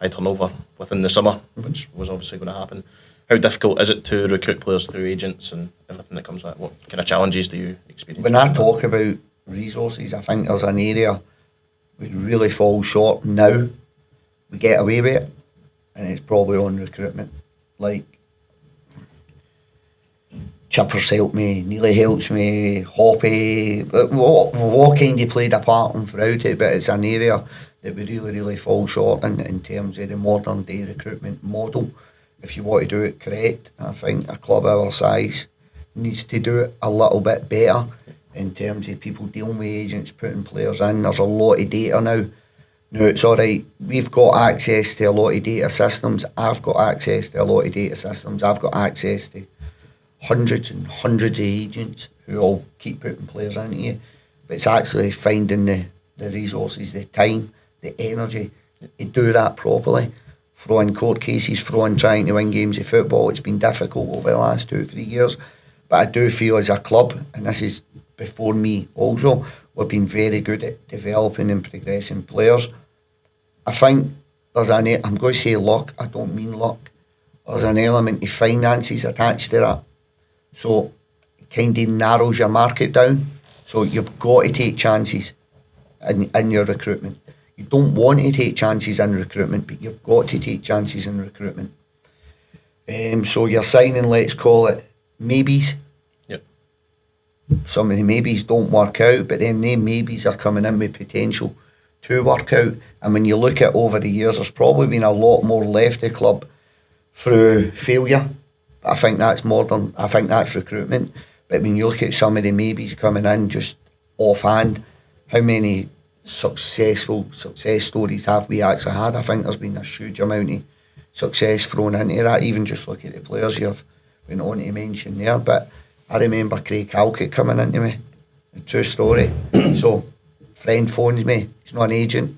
turnover within the summer, which was obviously going to happen. How difficult is it to recruit players through agents and everything that comes with it? What kind of challenges do you experience? When I talk about resources, I think there's an area we really fall short now. We get away with it, and it's probably on recruitment. Like, Chippers helped me, Neely helps me, Hoppy, what kind of played a part in throughout it, but it's an area that we really fall short in terms of the modern day recruitment model. If you want to do it correct, I think a club our size needs to do it a little bit better in terms of people dealing with agents, putting players in. There's a lot of data now. No, it's all right. We've got access to a lot of data systems. I've got access to a lot of data systems. I've got access to hundreds and hundreds of agents who all keep putting players into you. But it's actually finding the resources, the time, the energy to do that properly. Throwing court cases, trying to win games of football. It's been difficult over the last 2 or 3 years. But I do feel as a club, and this is before me also, we've been very good at developing and progressing players. I think there's I'm going to say luck, I don't mean luck. There's an element of finances attached to that. So it kind of narrows your market down. So you've got to take chances in your recruitment. You don't want to take chances in recruitment, but you've got to take chances in recruitment. So you're signing, let's call it, maybes. Yep. Some of the maybes don't work out, but then the maybes are coming in with potential to work out. And when you look at over the years, there's probably been a lot more left the club through failure. I think that's modern. I think that's recruitment. But when you look at some of the maybes coming in just offhand, how many success stories have we actually had? I think there's been a huge amount of success thrown into that. Even just look at the players you've been on to mention there. But I remember Craig Halkett coming into me. A true story. So, friend phones me. He's not an agent.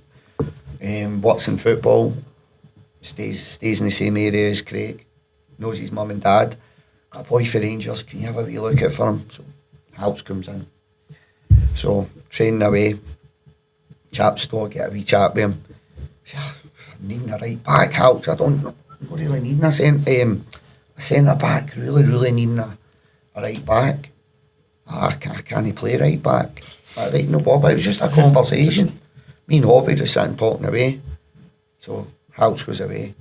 Works in football. Stays in the same area as Craig. Knows his mum and dad. Got a boy for Rangers. Can you have a wee look at for him? So, Halks comes in. So, training away. Chap's store, get a wee chat with him. I'm needing a right back, Halks. I'm not really needing a centre back. Really needing a right back. I can't play right back. Right, no, Bob, it was just a conversation. Me and Hobby just sitting talking away. So Halks goes away.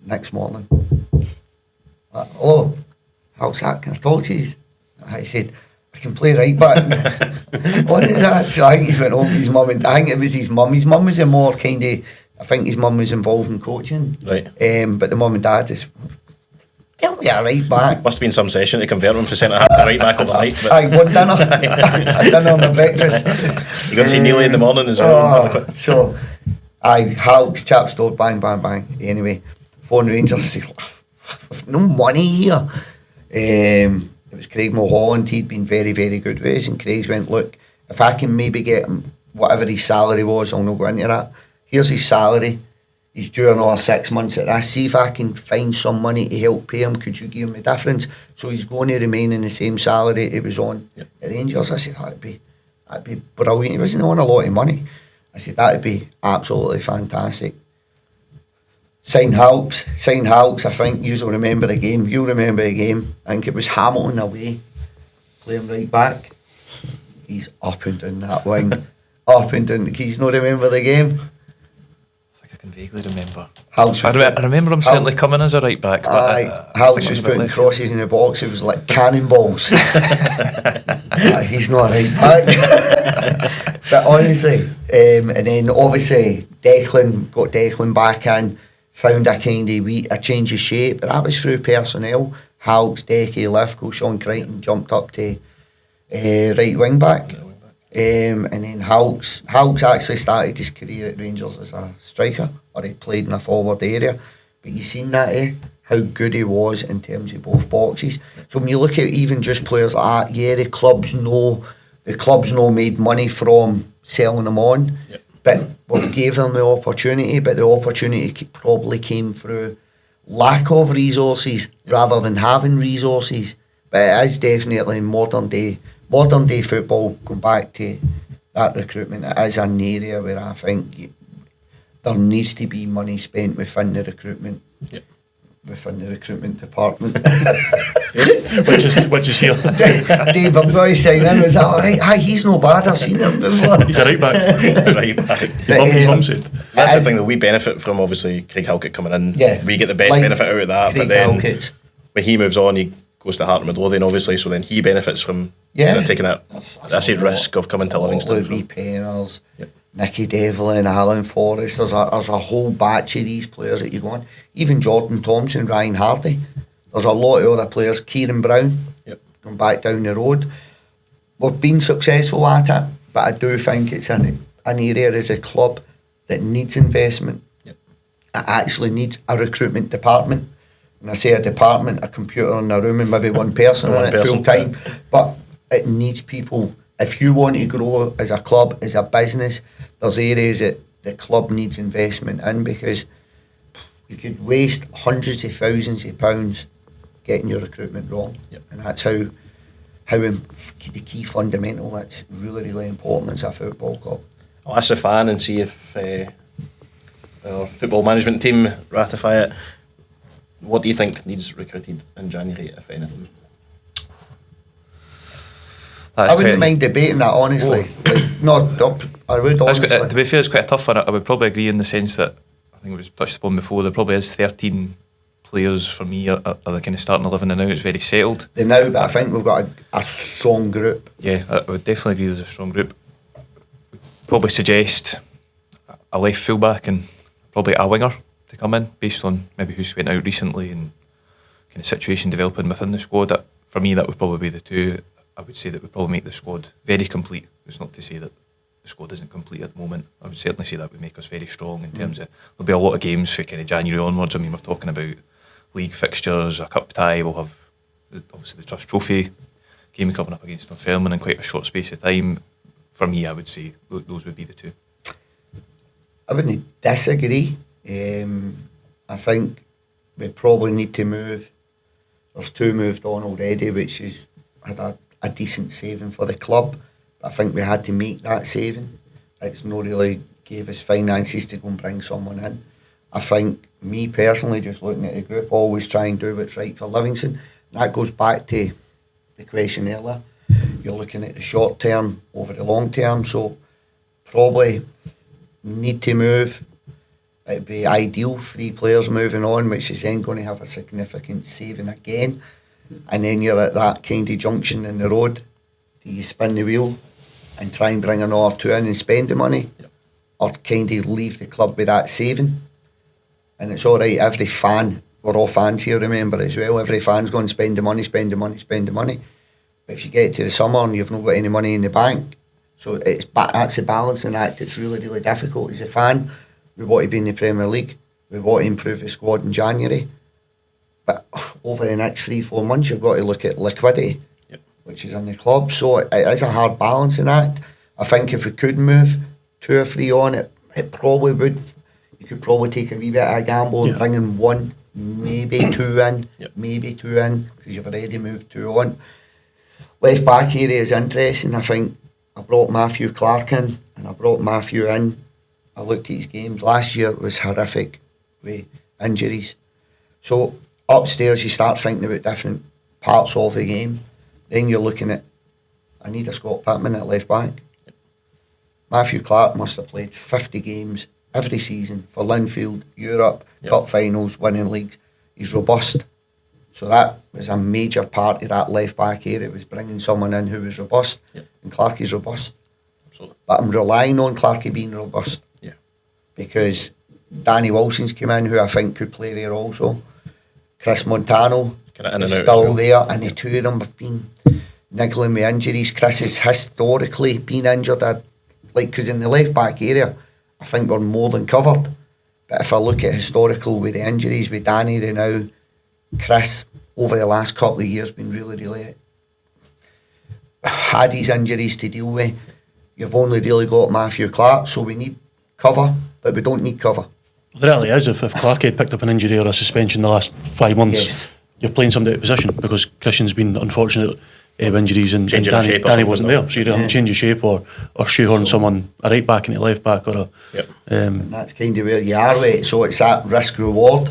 Next morning. Hello, Halks, can I talk to you? I said, I can play right back. What is that? So I think he's went home with his mum, and I think it was his mum. His mum was a more kind of I think his mum was involved in coaching. Right. But the mum and dad is, tell me a right back. Must have been some session to convert him from centre half to right back overnight. But Aye, one dinner. A dinner and a breakfast. you got to see Neely in the morning as well. So, aye, Hulks, chaps door, bang, bang, bang. Anyway, phone Rangers, no money here. It was Craig Mulholland, he'd been very, very good with us, and Craig went, look, if I can maybe get him whatever his salary was, I'll not go into that. Here's his salary. He's due another 6 months at this. See if I can find some money to help pay him. Could you give him the difference? So he's going to remain in the same salary he was on at Rangers. I said, that'd be brilliant. He wasn't on a lot of money. I said, that'd be absolutely fantastic. Sign Hulks. I think you'll remember the game. You'll remember the game. I think it was Hamilton away, playing right back. He's up and down that wing. Up and down. He's not remember the game. I can vaguely remember. I remember him certainly coming as a right back. But Hulks was putting crosses in the box. It was like cannonballs. He's not a right back. But honestly, and then obviously got Declan back in, found a kind of a change of shape. But that was through personnel. Hulks, Decky, Lithgow, Sean Crichton jumped up to right wing back. And then Hulks actually started his career at Rangers as a striker, or he played in a forward area. But you seen that, how good he was in terms of both boxes. So when you look at even just players like that, the clubs know made money from selling them on, but we gave them the opportunity. But the opportunity probably came through lack of resources rather than having resources. But it is definitely modern day football, going back to that recruitment, it is an area where I think there needs to be money spent within the recruitment department. which is here. Dave, I'm going to sign in. Was that all right? Aye, he's no bad. I've seen him before. He's a right back. Right back. His mum said. That's the thing that we benefit from, obviously, Craig Halkett coming in. Yeah. We get the best benefit out of that. Craig but then Halkett's. when he moves on, he goes to Heart and Midlothian, obviously, so then he benefits from taking that risk of coming to Livingston. Louis Penners, Nicky Devlin, Alan Forrest. There's a whole batch of these players that you go on. Even Jordan Thompson, Ryan Hardy. There's a lot of other players. Kieran Brown, going back down the road. We've been successful at it, but I do think it's an area as a club that needs investment. It actually needs a recruitment department. When I say a department, a computer in a room and maybe one person in it full time. But it needs people. If you want to grow as a club, as a business, there's areas that the club needs investment in, because you could waste hundreds of thousands of pounds getting your recruitment wrong. And that's how the key fundamental, that's really, really important as a football club. I'll ask the fan and see if our football management team ratify it. What do you think needs recruited in January, if anything? I wouldn't mind debating that, honestly. I would, honestly. To be fair, it's quite a tough one. I would probably agree in the sense that, I think it was touched upon before, there probably is 13 players for me are the kind of starting 11 and now it's very settled. But I think we've got a strong group. Yeah, I would definitely agree there's a strong group. Probably suggest a left fullback and probably a winger to come in, based on maybe who's went out recently and kind of situation developing within the squad. For me, that would probably be the two. I would say that would probably make the squad very complete. It's not to say that the squad isn't complete at the moment. I would certainly say that would make us very strong in terms of, there'll be a lot of games for kind of January onwards. I mean, we're talking about league fixtures, a cup tie. We'll have obviously the Trust Trophy game coming up against Dunfermline in quite a short space of time. For me, I would say those would be the two. I wouldn't disagree. I think we probably need to move. There's two moved on already, which has had a decent saving for the club. But I think we had to make that saving. It's not really gave us finances to go and bring someone in. I think, me personally, just looking at the group, always try and do what's right for Livingston. That goes back to the question earlier. You're looking at the short term over the long term, so probably need to move. It'd be ideal 3 players moving on, which is then going to have a significant saving again. And then you're at that kind of junction in the road. Do you spin the wheel and try and bring another 2 in and spend the money? or kind of leave the club with that saving. And it's all right, every fan, we're all fans here, remember, as well. Every fan's going to spend the money. But if you get to the summer and you've not got any money in the bank, so that's a balancing act. It's really, really difficult. As a fan, we want to be in the Premier League. We want to improve the squad in January. But over the next 3-4 months, you've got to look at liquidity, which is in the club. So it is a hard balancing act. I think if we could move 2 or 3 on, it probably would. You could probably take a wee bit of a gamble and bring in 1, maybe 2 in, because you've already moved 2 on. Left back area is interesting. I think I brought Matthew Clark in, and I brought Matthew in. I looked at his games. Last year was horrific with injuries. So upstairs you start thinking about different parts of the game. Then you're looking at, I need a Scott Pittman at left back. Matthew Clark must have played 50 games every season for Linfield, Europe, Cup finals, winning leagues. He's robust. So that was a major part of that left back area, was bringing someone in who was robust. And Clark is robust. Absolutely. But I'm relying on Clarkie being robust. Because Danny Wilson's come in, who I think could play there also. Chris Montano is still there, and the two of them have been niggling with injuries. Chris has historically been injured, because in the left back area, I think we're more than covered. But if I look at historical with the injuries with Danny, they now, Chris over the last couple of years been really, really had his injuries to deal with. You've only really got Matthew Clark, so we need cover, but we don't need cover. Well, there really is. If Clark had picked up an injury or a suspension the last 5 months, you're playing somebody out of position, because Christian's been unfortunate injuries and Danny wasn't there. So you don't change your shape or shoehorn someone, a right back into left back, or a. And that's kind of where you are with it. So it's that risk reward.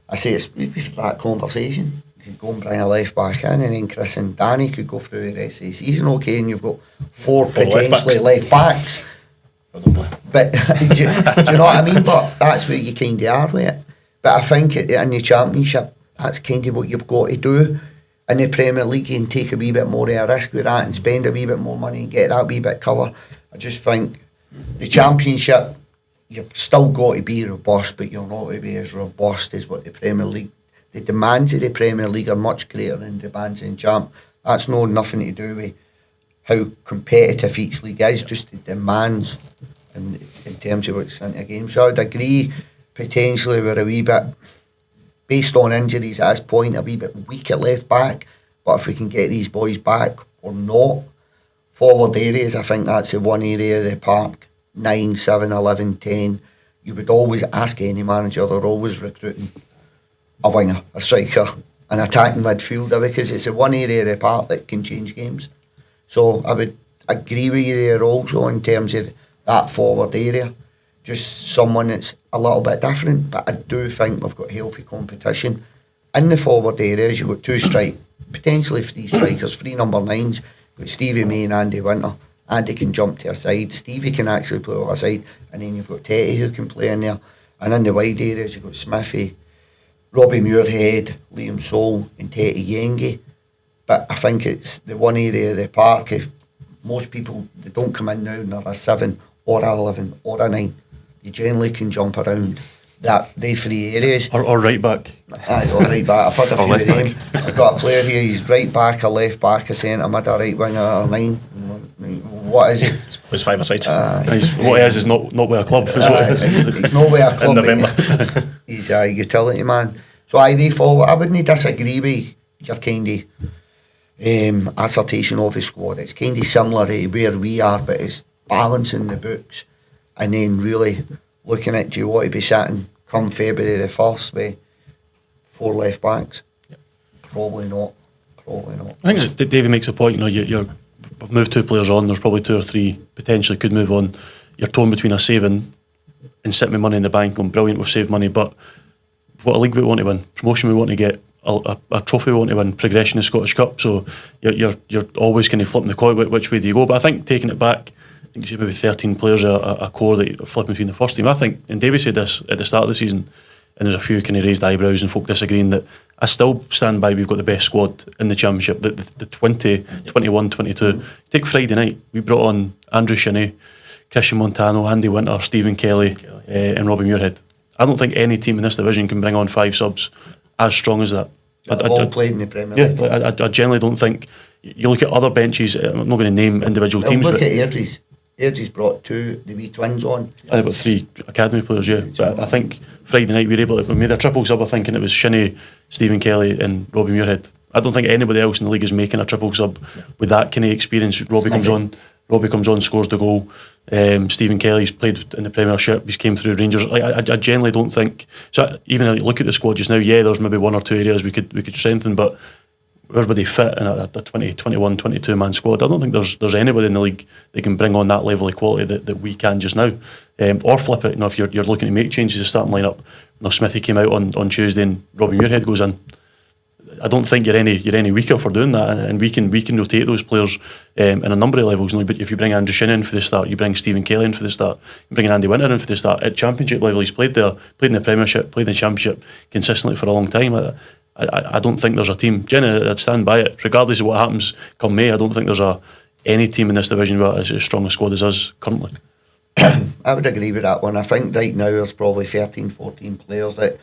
I say we've had that conversation. You could go and bring a left back in, and then Chris and Danny could go through the rest of the season, okay, and you've got 4 potentially left backs. But do you know what I mean? But that's where you kind of are with it. But I think in the Championship, that's kind of what you've got to do. In the Premier League, you can take a wee bit more of a risk with that and spend a wee bit more money and get that wee bit cover. I just think the Championship, you've still got to be robust, but you're not going to be as robust as what the Premier League. The demands of the Premier League are much greater than the demands in Champ. That's nothing to do with how competitive each league is, just the demands in terms of what's in the game. So I would agree, potentially we're a wee bit, based on injuries at this point, a wee bit weak at left back, but if we can get these boys back or not, forward areas, I think that's the one area of the park, 9, 7, 11, 10, you would always ask any manager, they're always recruiting a winger, a striker, an attacking midfielder, because it's the one area of the park that can change games. So I would agree with you there also in terms of that forward area. Just someone that's a little bit different, but I do think we've got healthy competition. In the forward areas, you've got 2 potentially 3 strikers, 3 number 9s. You've got Stevie May and Andy Winter. Andy can jump to a side, Stevie can actually play on a side, and then you've got Tetty who can play in there. And in the wide areas, you've got Smithy, Robbie Muirhead, Liam Soul, and Tetty Yengi. But I think it's the one area of the park, if most people, they don't come in now and they're a 7 or a 11 or a 9, you generally can jump around they 3 areas. Or right back. Aye, or right back. I've had a few of them. I've got a player here, he's right back, a left back, a centre mid, a right winger, a 9. What is he? It's 5 aside. What he is not with a club. Is what it is. He's not with a club. In November. He's a utility man. So they forward, I wouldn't disagree with your kind of assertion of the squad. It's kind of similar to where we are, but it's balancing the books and then really looking at, do you want to be sitting come February the 1st with 4 left backs? Probably not. I think that Davey makes a point. We've moved 2 players on. There's probably 2 or 3 potentially could move on. You're torn between a saving and sitting with money in the bank, going brilliant, we've saved money, but what a league we want to win, promotion we want to get, a trophy we want to win, progression in the Scottish Cup. So you're always kind of flipping the coin, which way do you go? But I think taking it back, I think you should maybe 13 players a core that you're flipping between the first team. I think, and Davey said this at the start of the season, and there's a few kind of raised eyebrows and folk disagreeing, that I still stand by we've got the best squad in the Championship, the 20, 21, 22. Take Friday night, we brought on Andrew Shinney, Christian Montano, Andy Winter, Stephen Kelly, and Robbie Muirhead. I don't think any team in this division can bring on 5 subs as strong as that. They've all played in the Premier League. I generally don't think. You look at other benches. I'm not going to name individual teams. Look at Airdrie's. Airdrie's brought 2 the wee twins on. They've got 3 academy players, yeah. But I think Friday night we made a triple sub. I think, and it was Shinnie, Stephen Kelly, and Robbie Muirhead. I don't think anybody else in the league is making a triple sub with that kind of experience. Robbie comes on, scores the goal. Stephen Kelly's played in the Premiership. He's came through Rangers. I generally don't think. So even look at the squad just now. Yeah, there's maybe 1 or 2 areas we could strengthen, but everybody fit in a 20, 21, 22 man squad. I don't think there's anybody in the league that can bring on that level of quality that we can just now. Or flip it. If you're looking to make changes to the starting lineup. Smithy came out on Tuesday and Robbie Muirhead goes in. I don't think you're any weaker for doing that, and we can rotate those players in a number of levels. But if you bring Andrew Shin in for the start, you bring Stephen Kelly in for the start, you bring Andy Winter in for the start. At Championship level, he's played there, played in the Premiership, played in the Championship consistently for a long time. I don't think there's a team. Jenny, I'd stand by it, regardless of what happens come May. I don't think there's any team in this division with as strong a squad as us currently. I would agree with that one. I think right now there's probably 13, 14 players that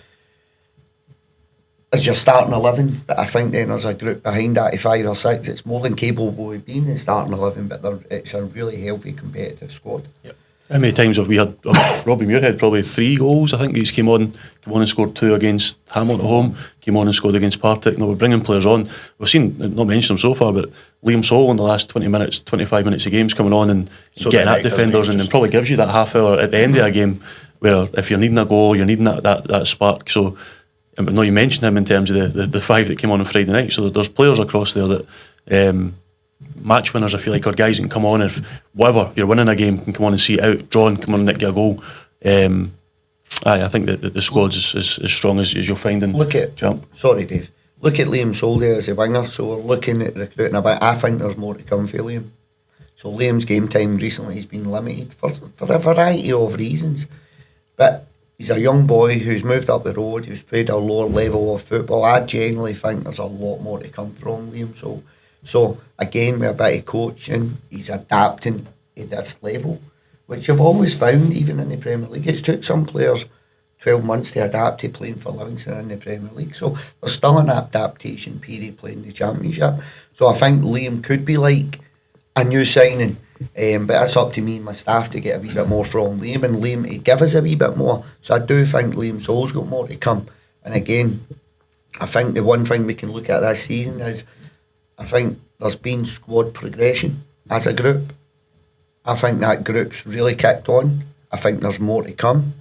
as your starting 11, but I think then there's a group behind that of 5 or 6. It's more than capable of being the starting 11, but it's a really healthy, competitive squad. Yep. How many times have we had Robbie Muirhead? Probably 3 goals. I think he's came on and scored 2 against Hamilton at home. Came on and scored against Partick. We're bringing players on. We've seen, not mentioned them so far, but Liam Saul in the last 20 minutes, 25 minutes of games coming on and getting at defenders, and then probably gives you that half hour at the end of a game where if you're needing a goal, you're needing that spark. So. No, you mentioned him in terms of the 5 that came on Friday night. So there's players across there that match winners, I feel like, or guys that can come on if you're winning a game, can come on and see it out, draw and come on and nick you a goal. I think that the squad's as strong as you'll find in Jump. Sorry, Dave. Look at Liam Soldier as a winger. So we're looking at recruiting a bit. I think there's more to come for Liam. So Liam's game time recently has been limited for a variety of reasons, but he's a young boy who's moved up the road, who's played a lower level of football. I genuinely think there's a lot more to come from Liam. So again, with a bit of coaching, he's adapting at this level, which you've always found even in the Premier League. It's took some players 12 months to adapt to playing for Livingston in the Premier League. So there's still an adaptation period playing the Championship. So I think Liam could be like a new signing. But it's up to me and my staff to get a wee bit more from Liam, and Liam to give us a wee bit more. So I do think Liam Sol's got more to come. And again, I think the one thing we can look at this season is I think there's been squad progression as a group. I think that group's really kicked on. I think there's more to come.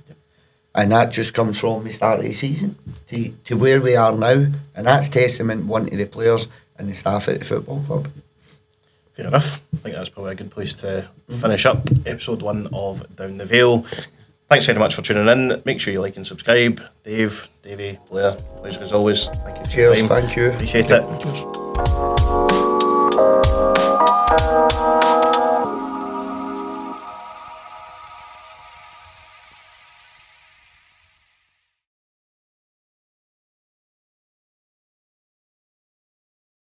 And that just comes from the start of the season to where we are now. And that's testament one to the players and the staff at the football club. Fair enough. I think that's probably a good place to finish up episode 1 of Down the Vale. Thanks very much for tuning in. Make sure you like and subscribe. Dave, Davey, Blair, pleasure as always. Thank you. Cheers, thank you. Appreciate it. Cheers.